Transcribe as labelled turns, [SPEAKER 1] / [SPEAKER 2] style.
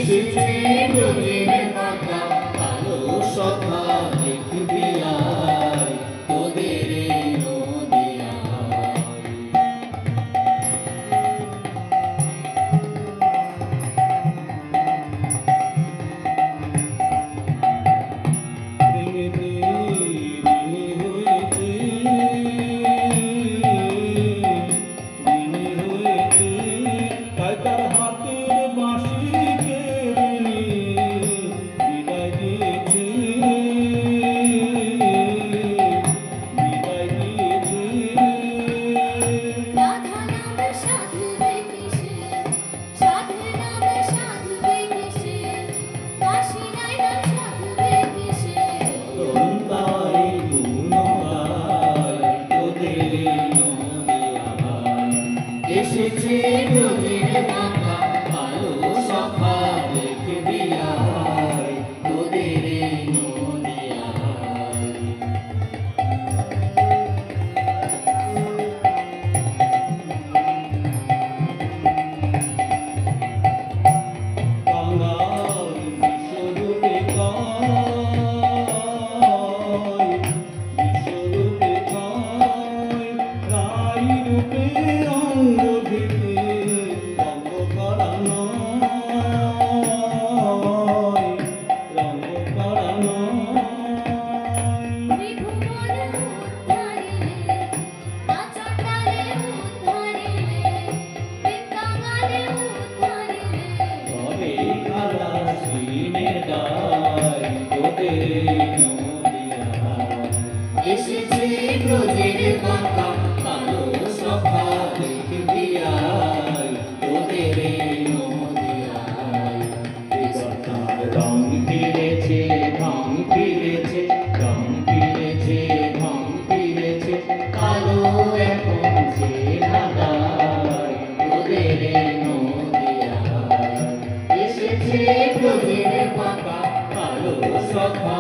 [SPEAKER 1] এসেছে ব্রজের মাতা কালো সখা দেখবি আয় তোদের এই নদিয়ায়। এসেছে ব্রজের মাতা কালো সখা দেখবি আয় তোদের এই নদিয়ায়। বাংলার বিশ্বরূপে বিশ্বরূপে রাই রূপে অঙ্গ এসেছে ব্রজের মাতা কালো সখা দেখবি আয় তোদের এই নদিয়ায়। রং ফিরেছে ঢং ফিরেছে রং ফিরেছে ঢং ফিরেছে কালো এখন যে নাদায় তোদের এই নদিয়ায়। এসেছে ব্রজের মাতা কালো সখা